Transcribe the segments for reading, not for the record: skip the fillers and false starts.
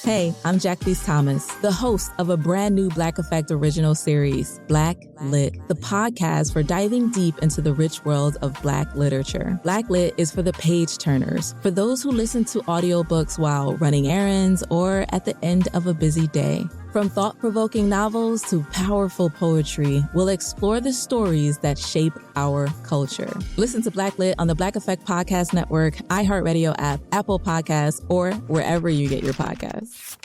Hey, I'm Jacqueline Thomas, the host of a brand new Black Effect original series, Black Lit, the podcast for diving deep into the rich world of Black literature. Black Lit is for the page turners, for those who listen to audiobooks while running errands or at the end of a busy day. From thought-provoking novels to powerful poetry, we'll explore the stories that shape our culture. Listen to Black Lit on the Black Effect Podcast Network, iHeartRadio app, Apple Podcasts, or wherever you get your podcasts.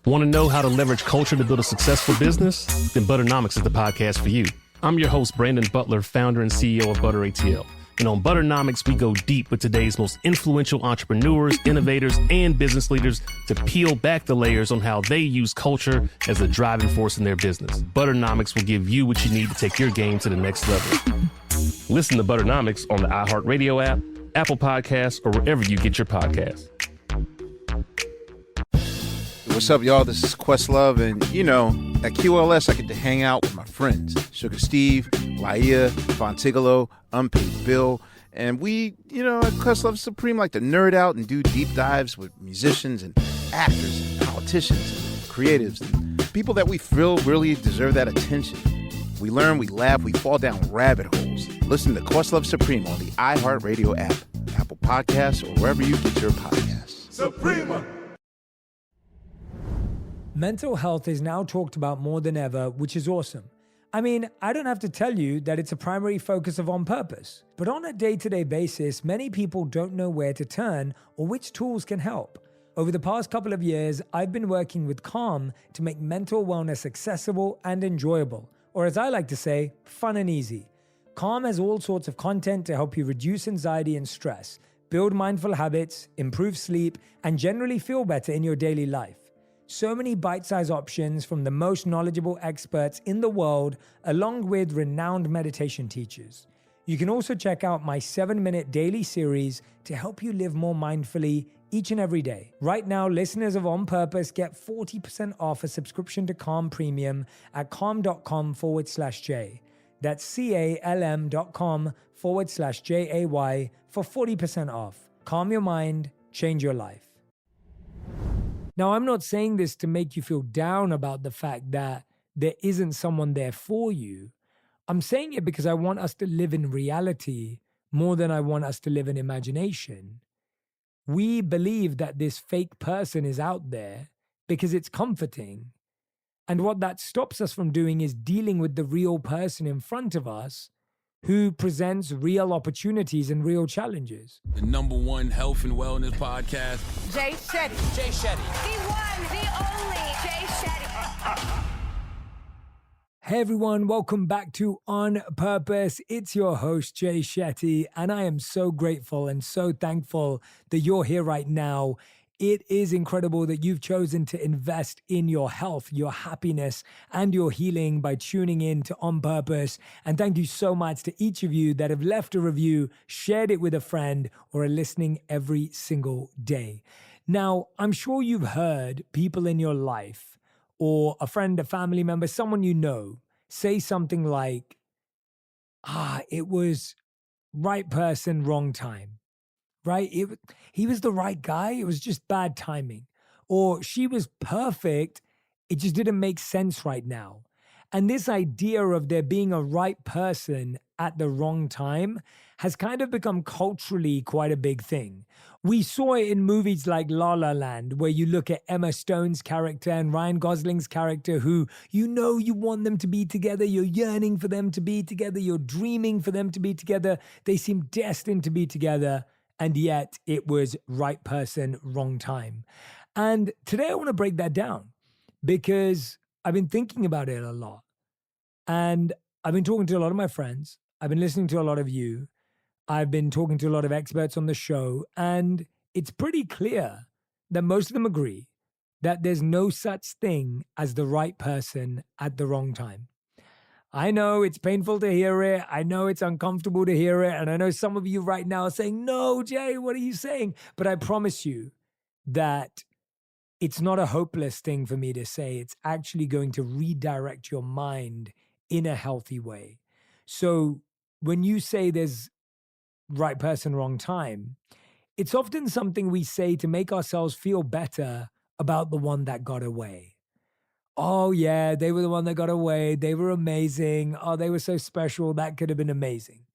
Want to know how to leverage culture to build a successful business? Then Butternomics is the podcast for you. I'm your host, Brandon Butler, founder and CEO of Butter ATL. And on Butternomics, we go deep with today's most influential entrepreneurs, innovators, and business leaders to peel back the layers on how they use culture as a driving force in their business. Butternomics will give you what you need to take your game to the next level. Listen to Butternomics on the iHeartRadio app, Apple Podcasts, or wherever you get your podcasts. What's up, y'all? This is Questlove, and you know, at QLS, I get to hang out with my friends, Sugar Steve, Laia, Fontigolo, Unpaid Bill, and we, at Questlove Supreme like to nerd out and do deep dives with musicians and actors and politicians and creatives and people that we feel really deserve that attention. We learn, we laugh, we fall down rabbit holes. Listen to Questlove Supreme on the iHeartRadio app, Apple Podcasts, or wherever you get your podcasts. Suprema! Mental health is now talked about more than ever, which is awesome. I mean, I don't have to tell you that it's a primary focus of On Purpose. But on a day-to-day basis, many people don't know where to turn or which tools can help. Over the past couple of years, I've been working with Calm to make mental wellness accessible and enjoyable, or as I like to say, fun and easy. Calm has all sorts of content to help you reduce anxiety and stress, build mindful habits, improve sleep, and generally feel better in your daily life. So many bite-sized options from the most knowledgeable experts in the world, along with renowned meditation teachers. You can also check out my 7-minute daily series to help you live more mindfully each and every day. Right now, listeners of On Purpose get 40% off a subscription to Calm Premium at calm.com/J. That's CALM.com/JAY for 40% off. Calm your mind, change your life. Now, I'm not saying this to make you feel down about the fact that there isn't someone there for you. I'm saying it because I want us to live in reality more than I want us to live in imagination. We believe that this fake person is out there because it's comforting. And what that stops us from doing is dealing with the real person in front of us who presents real opportunities and real challenges. The #1 health and wellness podcast. Jay Shetty. Jay Shetty. The one, the only Jay Shetty. Hey everyone, welcome back to On Purpose. It's your host, Jay Shetty, and I am so grateful and so thankful that you're here right now. It is incredible that you've chosen to invest in your health, your happiness, and your healing by tuning in to On Purpose. And thank you so much to each of you that have left a review, shared it with a friend, or are listening every single day. Now, I'm sure you've heard people in your life, or a friend, a family member, someone you know, say something like, it was right person, wrong time. Right? He was the right guy. It was just bad timing. Or she was perfect. It just didn't make sense right now. And this idea of there being a right person at the wrong time has kind of become culturally quite a big thing. We saw it in movies like La La Land, where you look at Emma Stone's character and Ryan Gosling's character, who you want them to be together. You're yearning for them to be together. You're dreaming for them to be together. They seem destined to be together. And yet it was right person, wrong time. And today I want to break that down because I've been thinking about it a lot. And I've been talking to a lot of my friends. I've been listening to a lot of you. I've been talking to a lot of experts on the show. And it's pretty clear that most of them agree that there's no such thing as the right person at the wrong time. I know it's painful to hear it. I know it's uncomfortable to hear it. And I know some of you right now are saying, no, Jay, what are you saying? But I promise you that it's not a hopeless thing for me to say. It's actually going to redirect your mind in a healthy way. So when you say there's right person, wrong time, it's often something we say to make ourselves feel better about the one that got away. Oh yeah, they were the one that got away. They were amazing. Oh, they were so special. That could have been amazing.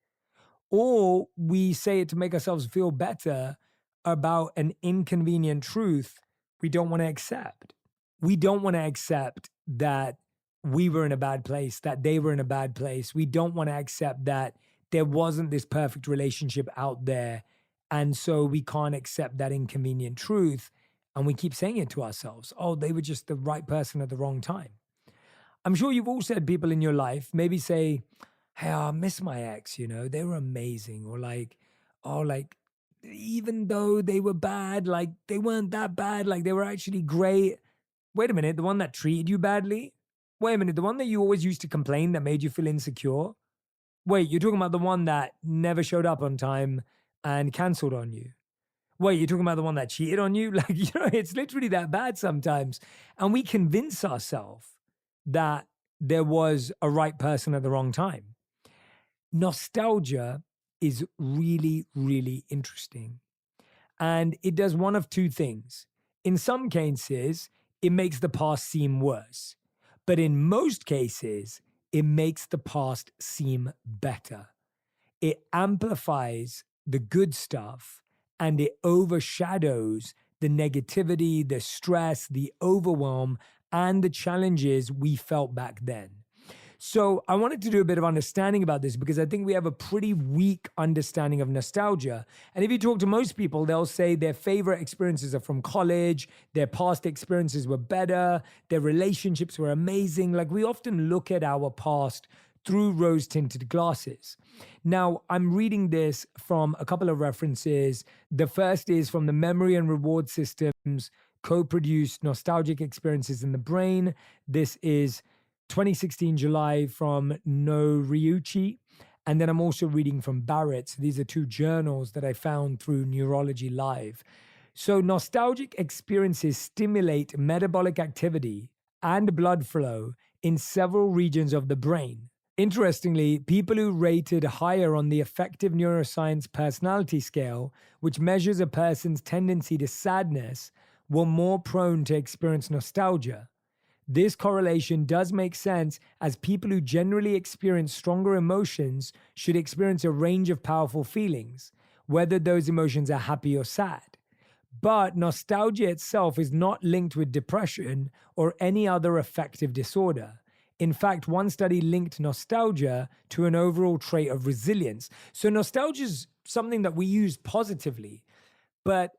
Or we say it to make ourselves feel better about an inconvenient truth we don't want to accept. We don't want to accept that we were in a bad place, that they were in a bad place. We don't want to accept that there wasn't this perfect relationship out there. And so we can't accept that inconvenient truth. And we keep saying it to ourselves. Oh, they were just the right person at the wrong time. I'm sure you've all said people in your life maybe say, hey, I miss my ex, they were amazing. Or even though they were bad, they weren't that bad, they were actually great. Wait a minute, the one that treated you badly? Wait a minute, the one that you always used to complain that made you feel insecure? Wait, you're talking about the one that never showed up on time and canceled on you? Wait, you're talking about the one that cheated on you? It's literally that bad sometimes. And we convince ourselves that there was a right person at the wrong time. Nostalgia is really, really interesting. And it does one of two things. In some cases, it makes the past seem worse. But in most cases, it makes the past seem better. It amplifies the good stuff and it overshadows the negativity, the stress, the overwhelm, and the challenges we felt back then. So I wanted to do a bit of understanding about this because I think we have a pretty weak understanding of nostalgia. And if you talk to most people, they'll say their favorite experiences are from college, their past experiences were better, their relationships were amazing. We often look at our past through rose-tinted glasses. Now, I'm reading this from a couple of references. The first is from the Memory and Reward Systems co-produced Nostalgic Experiences in the Brain. This is 2016 July from Noriuchi. And then I'm also reading from Barrett. So these are two journals that I found through Neurology Live. So nostalgic experiences stimulate metabolic activity and blood flow in several regions of the brain. Interestingly, people who rated higher on the Affective Neuroscience Personality Scale, which measures a person's tendency to sadness, were more prone to experience nostalgia. This correlation does make sense, as people who generally experience stronger emotions should experience a range of powerful feelings, whether those emotions are happy or sad. But nostalgia itself is not linked with depression or any other affective disorder. In fact, one study linked nostalgia to an overall trait of resilience. So nostalgia is something that we use positively, but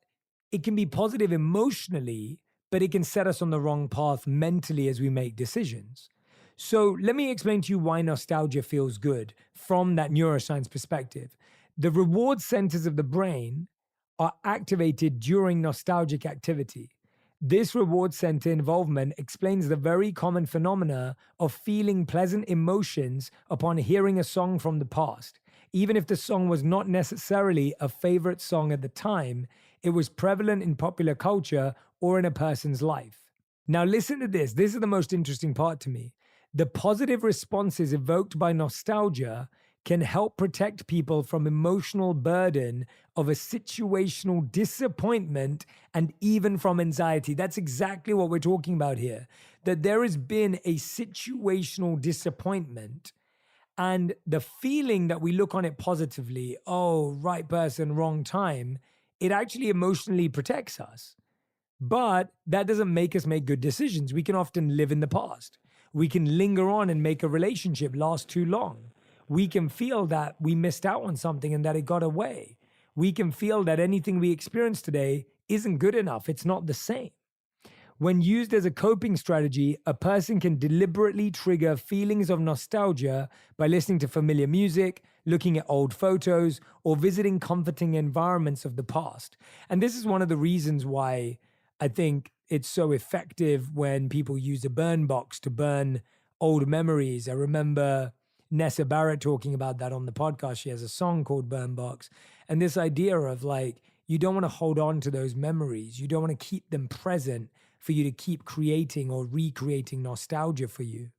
it can be positive emotionally, but it can set us on the wrong path mentally as we make decisions. So let me explain to you why nostalgia feels good from that neuroscience perspective. The reward centers of the brain are activated during nostalgic activity. This reward center involvement explains the very common phenomena of feeling pleasant emotions upon hearing a song from the past. Even if the song was not necessarily a favorite song at the time, it was prevalent in popular culture or in a person's life. Now listen to this. This is the most interesting part to me. The positive responses evoked by nostalgia can help protect people from emotional burden of a situational disappointment and even from anxiety. That's exactly what we're talking about here. That there has been a situational disappointment, and the feeling that we look on it positively, oh, right person, wrong time, it actually emotionally protects us. But that doesn't make us make good decisions. We can often live in the past. We can linger on and make a relationship last too long. We can feel that we missed out on something and that it got away. We can feel that anything we experience today isn't good enough. It's not the same. When used as a coping strategy, a person can deliberately trigger feelings of nostalgia by listening to familiar music, looking at old photos, or visiting comforting environments of the past. And this is one of the reasons why I think it's so effective when people use a burn box to burn old memories. I remember Nessa Barrett talking about that on the podcast. She has a song called Burn Box. And this idea of you don't want to hold on to those memories. You don't want to keep them present for you to keep creating or recreating nostalgia for you.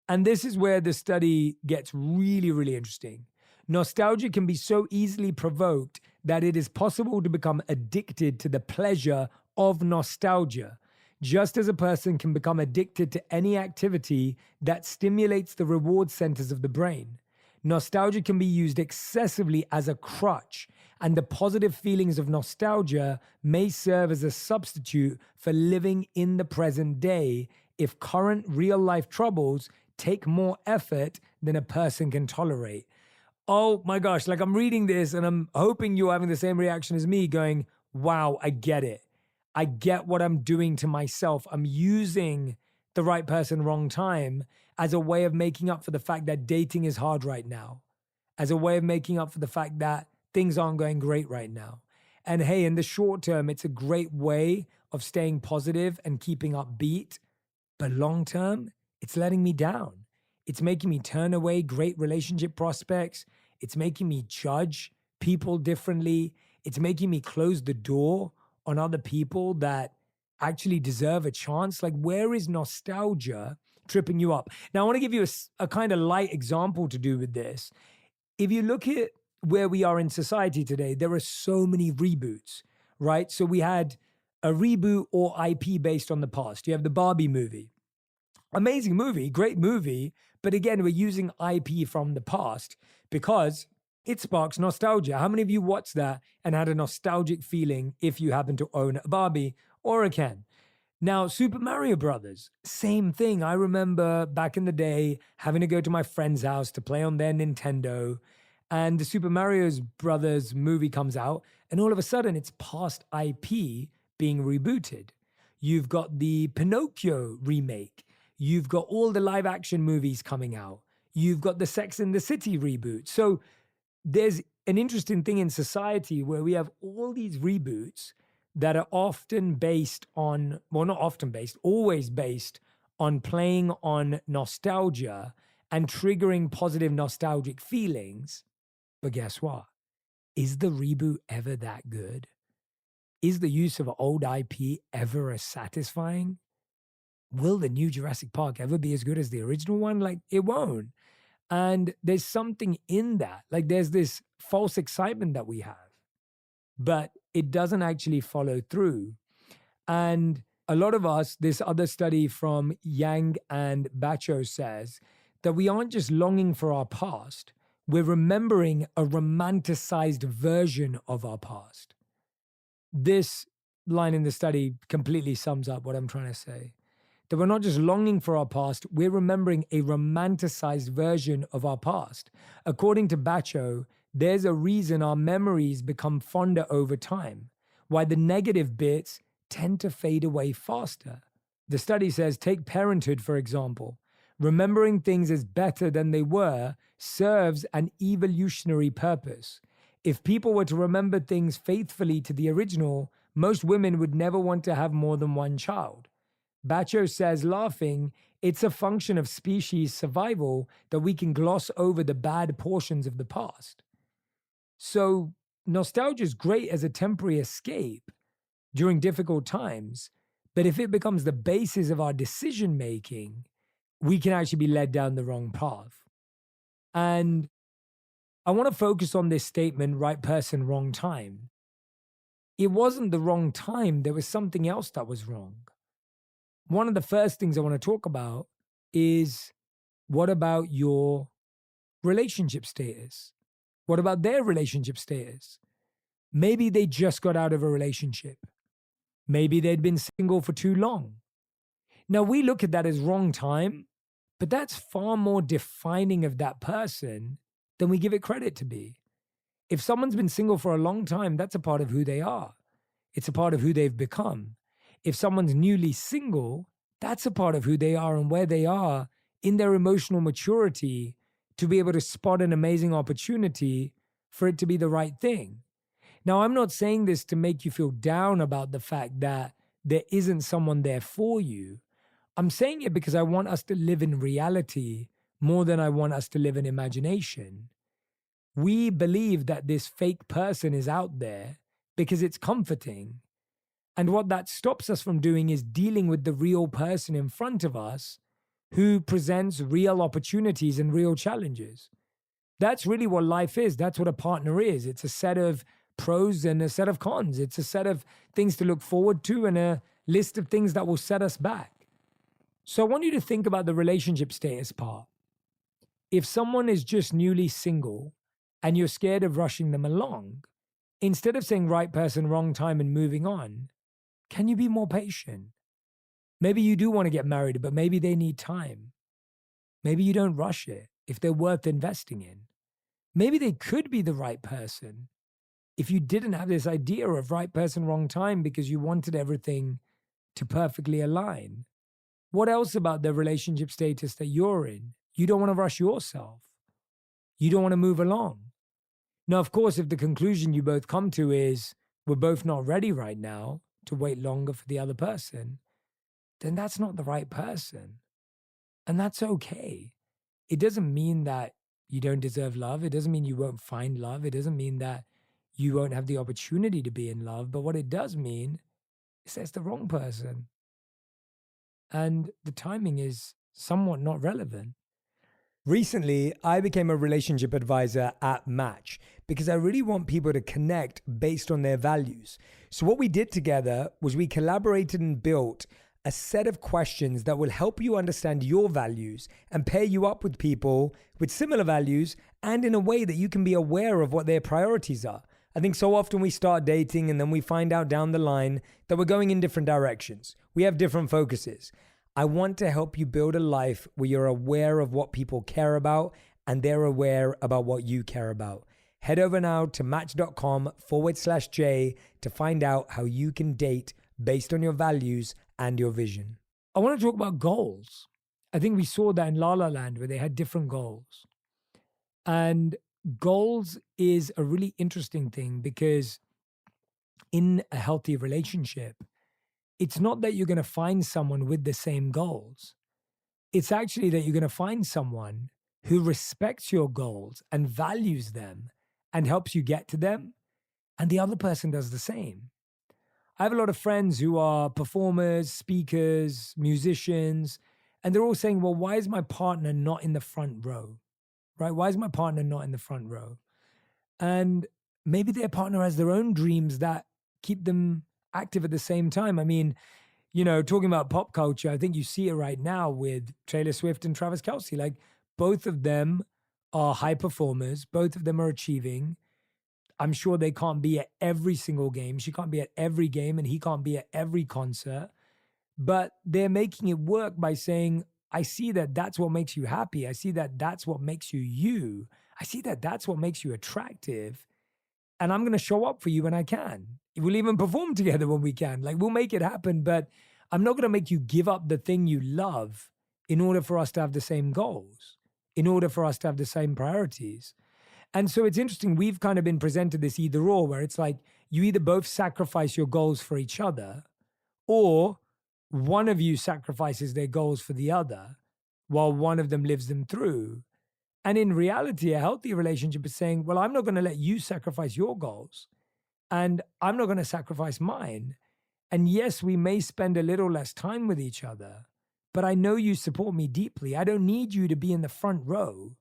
And this is where the study gets really, really interesting. Nostalgia can be so easily provoked that it is possible to become addicted to the pleasure of nostalgia, just as a person can become addicted to any activity that stimulates the reward centers of the brain. Nostalgia can be used excessively as a crutch, and the positive feelings of nostalgia may serve as a substitute for living in the present day if current real-life troubles take more effort than a person can tolerate. Oh my gosh, like I'm reading this and I'm hoping you're having the same reaction as me, going, wow, I get it. I get what I'm doing to myself. I'm using the right person, wrong time as a way of making up for the fact that dating is hard right now, as a way of making up for the fact that things aren't going great right now. And hey, in the short term, it's a great way of staying positive and keeping upbeat. But long term, it's letting me down. It's making me turn away great relationship prospects. It's making me judge people differently. It's making me close the door on other people that actually deserve a chance. Like, where is nostalgia tripping you up? Now, I want to give you a kind of light example to do with this. If you look at where we are in society today, there are so many reboots, right? So we had a reboot or IP based on the past. You have the Barbie movie. Amazing movie, great movie. But again, we're using IP from the past because it sparks nostalgia. How many of you watched that and had a nostalgic feeling if you happen to own a Barbie or a Ken? Now, Super Mario Brothers, same thing. I remember back in the day having to go to my friend's house to play on their Nintendo, and the Super Mario Brothers movie comes out, and all of a sudden it's past IP being rebooted. You've got the Pinocchio remake. You've got all the live action movies coming out. You've got the Sex and the City reboot. So there's an interesting thing in society where we have all these reboots that are often based on, well, not often based, always based on playing on nostalgia and triggering positive nostalgic feelings. But guess what? Is the reboot ever that good? Is the use of old IP ever as satisfying? Will the new Jurassic Park ever be as good as the original one? Like, it won't. And there's something in that. Like, there's this false excitement that we have, but it doesn't actually follow through. And a lot of us, this other study from Yang and Bacho says that we aren't just longing for our past, we're remembering a romanticized version of our past. This line in the study completely sums up what I'm trying to say. That we're not just longing for our past, we're remembering a romanticized version of our past. According to Bacho, there's a reason our memories become fonder over time, why the negative bits tend to fade away faster. The study says, take parenthood, for example. Remembering things as better than they were serves an evolutionary purpose. If people were to remember things faithfully to the original, most women would never want to have more than one child. Bacho says, laughing, it's a function of species survival that we can gloss over the bad portions of the past. So nostalgia is great as a temporary escape during difficult times, but if it becomes the basis of our decision making, we can actually be led down the wrong path. And I want to focus on this statement, right person, wrong time. It wasn't the wrong time. There was something else that was wrong. One of the first things I want to talk about is, what about your relationship status? What about their relationship status? Maybe they just got out of a relationship. Maybe they'd been single for too long. Now, we look at that as wrong time, but that's far more defining of that person than we give it credit to be. If someone's been single for a long time, that's a part of who they are. It's a part of who they've become. If someone's newly single, that's a part of who they are and where they are in their emotional maturity to be able to spot an amazing opportunity for it to be the right thing. Now, I'm not saying this to make you feel down about the fact that there isn't someone there for you. I'm saying it because I want us to live in reality more than I want us to live in imagination. We believe that this fake person is out there because it's comforting. And what that stops us from doing is dealing with the real person in front of us who presents real opportunities and real challenges. That's really what life is. That's what a partner is. It's a set of pros and a set of cons. It's a set of things to look forward to and a list of things that will set us back. So I want you to think about the relationship status part. If someone is just newly single and you're scared of rushing them along, instead of saying right person, wrong time and moving on, can you be more patient? Maybe you do want to get married, but maybe they need time. Maybe you don't rush it if they're worth investing in. Maybe they could be the right person if you didn't have this idea of right person, wrong time because you wanted everything to perfectly align. What else about the relationship status that you're in? You don't want to rush yourself. You don't want to move along. Now, of course, if the conclusion you both come to is we're both not ready right now to wait longer for the other person, then that's not the right person. And that's okay. It doesn't mean that you don't deserve love. It doesn't mean you won't find love. It doesn't mean that you won't have the opportunity to be in love. But what it does mean is that it's the wrong person. And the timing is somewhat not relevant. Recently, I became a relationship advisor at Match because I really want people to connect based on their values. So what we did together was we collaborated and built a set of questions that will help you understand your values and pair you up with people with similar values and in a way that you can be aware of what their priorities are. I think so often we start dating and then we find out down the line that we're going in different directions. We have different focuses. I want to help you build a life where you're aware of what people care about and they're aware about what you care about. Head over now to match.com/J to find out how you can date based on your values and your vision. I want to talk about goals. I think we saw that in La La Land where they had different goals. And goals is a really interesting thing because in a healthy relationship, it's not that you're going to find someone with the same goals. It's actually that you're going to find someone who respects your goals and values them and helps you get to them. And the other person does the same. I have a lot of friends who are performers, speakers, musicians, and they're all saying, well, why is my partner not in the front row? Right? Why is my partner not in the front row? And maybe their partner has their own dreams that keep them active at the same time. I mean, you know, talking about pop culture, I think you see it right now with Taylor Swift and Travis Kelce. Like both of them are high performers. Both of them are achieving. I'm sure they can't be at every single game. She can't be at every game and he can't be at every concert. But they're making it work by saying, I see that that's what makes you happy. I see that that's what makes you you. I see that that's what makes you attractive. And I'm going to show up for you when I can. We'll even perform together when we can. Like we'll make it happen, but I'm not going to make you give up the thing you love in order for us to have the same goals, in order for us to have the same priorities. And so it's interesting. We've kind of been presented this either or where it's like you either both sacrifice your goals for each other or one of you sacrifices their goals for the other while one of them lives them through. And in reality, a healthy relationship is saying, well, I'm not going to let you sacrifice your goals and I'm not going to sacrifice mine. And yes, we may spend a little less time with each other, but I know you support me deeply. I don't need you to be in the front row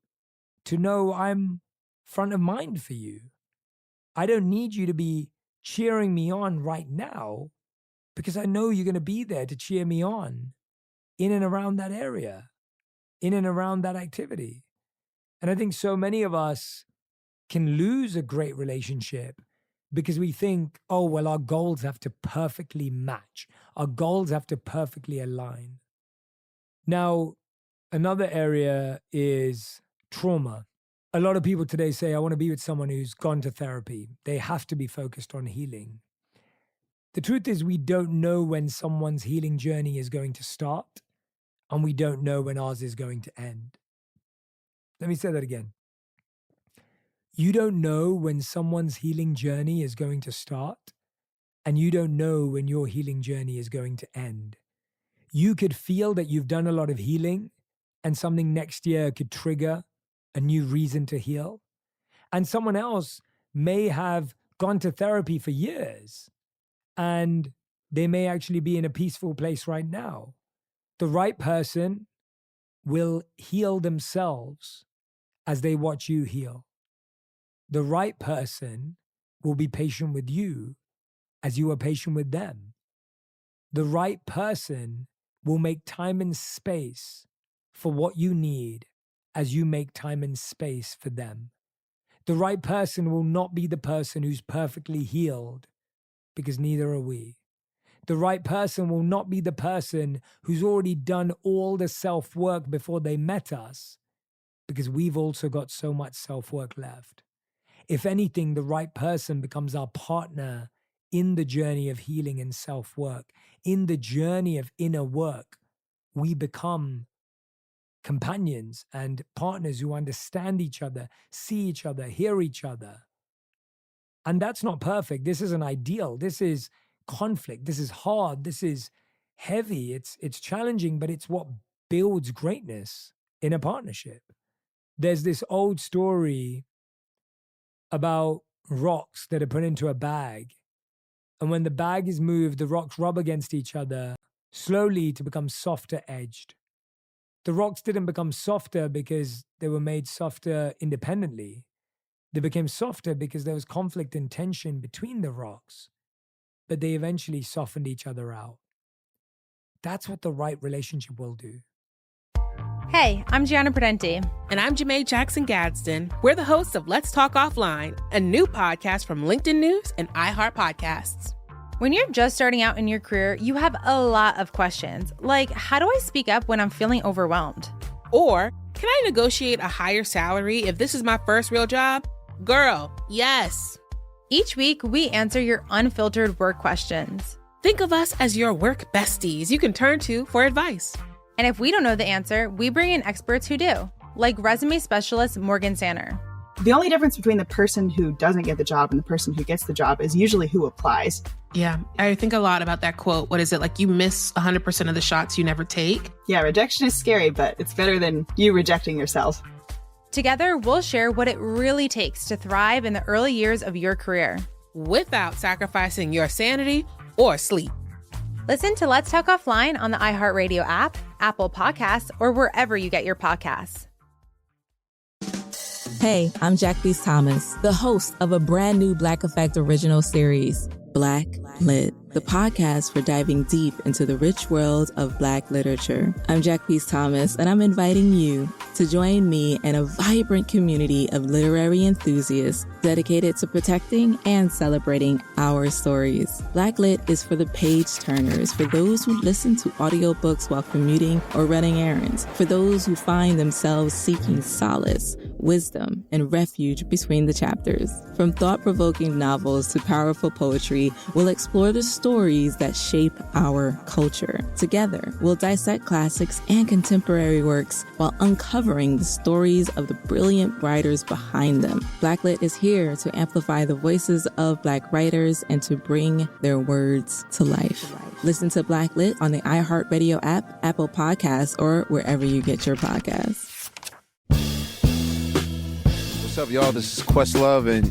to know I'm front of mind for you. I don't need you to be cheering me on right now because I know you're going to be there to cheer me on in and around that area, in and around that activity. And I think so many of us can lose a great relationship because we think, oh, well, our goals have to perfectly match. Our goals have to perfectly align. Now, another area is trauma. A lot of people today say, I want to be with someone who's gone to therapy. They have to be focused on healing. The truth is we don't know when someone's healing journey is going to start, and we don't know when ours is going to end. Let me say that again. You don't know when someone's healing journey is going to start, and you don't know when your healing journey is going to end. You could feel that you've done a lot of healing, and something next year could trigger a new reason to heal. And someone else may have gone to therapy for years, and they may actually be in a peaceful place right now. The right person will heal themselves as they watch you heal. The right person will be patient with you as you are patient with them. The right person will make time and space for what you need as you make time and space for them. The right person will not be the person who's perfectly healed, because neither are we. The right person will not be the person who's already done all the self-work before they met us, because we've also got so much self-work left. If anything, the right person becomes our partner in the journey of healing and self-work. In the journey of inner work, we become companions and partners who understand each other, see each other, hear each other. And that's not perfect. This isn't ideal. This is conflict. This is hard. This is heavy. It's challenging, but it's what builds greatness in a partnership. There's this old story about rocks that are put into a bag. And when the bag is moved, the rocks rub against each other slowly to become softer edged. The rocks didn't become softer because they were made softer independently. They became softer because there was conflict and tension between the rocks, but they eventually softened each other out. That's what the right relationship will do. Hey, I'm Gianna Prudenti. And I'm Janae Jackson Gadsden. We're the hosts of Let's Talk Offline, a new podcast from LinkedIn News and iHeart Podcasts. When you're just starting out in your career, you have a lot of questions, like how do I speak up when I'm feeling overwhelmed? Or, can I negotiate a higher salary if this is my first real job? Girl, yes. Each week, we answer your unfiltered work questions. Think of us as your work besties you can turn to for advice. And if we don't know the answer, we bring in experts who do, like resume specialist Morgan Sanner. The only difference between the person who doesn't get the job and the person who gets the job is usually who applies. Yeah, I think a lot about that quote. What is it? Like you miss 100% of the shots you never take? Yeah, rejection is scary, but it's better than you rejecting yourself. Together, we'll share what it really takes to thrive in the early years of your career, without sacrificing your sanity or sleep. Listen to Let's Talk Offline on the iHeartRadio app, Apple Podcasts, or wherever you get your podcasts. Hey, I'm Jack Beast Thomas, the host of a brand new Black Effect original series, Black Lit, the podcast for diving deep into the rich world of Black literature. I'm Jack Beast Thomas, and I'm inviting you to join me and a vibrant community of literary enthusiasts dedicated to protecting and celebrating our stories. Black Lit is for the page turners, for those who listen to audiobooks while commuting or running errands, for those who find themselves seeking solace, wisdom, and refuge between the chapters. From thought-provoking novels to powerful poetry, we'll explore the stories that shape our culture. Together, we'll dissect classics and contemporary works while uncovering the stories of the brilliant writers behind them. Blacklit is here to amplify the voices of Black writers and to bring their words to life. Listen to Blacklit on the iHeartRadio app, Apple Podcasts, or wherever you get your podcasts. What's up, y'all? This is Questlove, and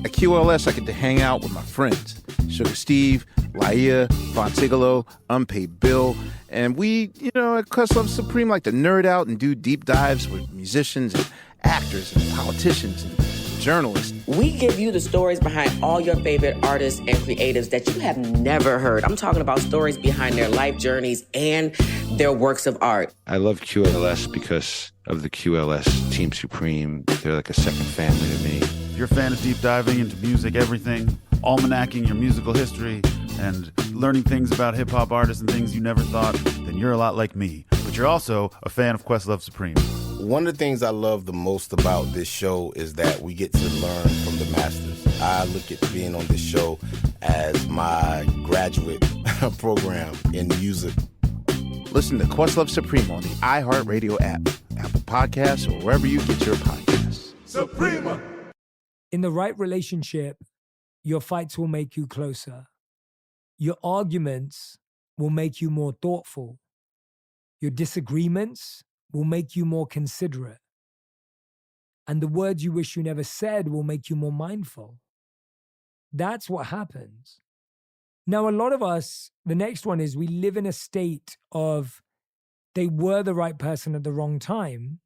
at QLS I get to hang out with my friends, Sugar Steve, Laia, Fontigolo, Unpaid Bill, and we, at Questlove Supreme like to nerd out and do deep dives with musicians and actors and politicians and journalists. We give you the stories behind all your favorite artists and creatives that you have never heard. I'm talking about stories behind their life journeys and their works of art. I love QLS because of the QLS Team Supreme. They're like a second family to me. If you're a fan of deep diving into music, everything, almanacking your musical history, and learning things about hip-hop artists and things you never thought, then you're a lot like me. But you're also a fan of Questlove Supreme. One of the things I love the most about this show is that we get to learn from the masters. I look at being on this show as my graduate program in music. Listen to Questlove Supreme on the iHeartRadio app, Apple Podcasts, or wherever you get your podcasts. Suprema! In the right relationship, your fights will make you closer. Your arguments will make you more thoughtful. Your disagreements will make you more considerate. And the words you wish you never said will make you more mindful. That's what happens. Now, a lot of us, the next one is we live in a state of they were the right person at the wrong time,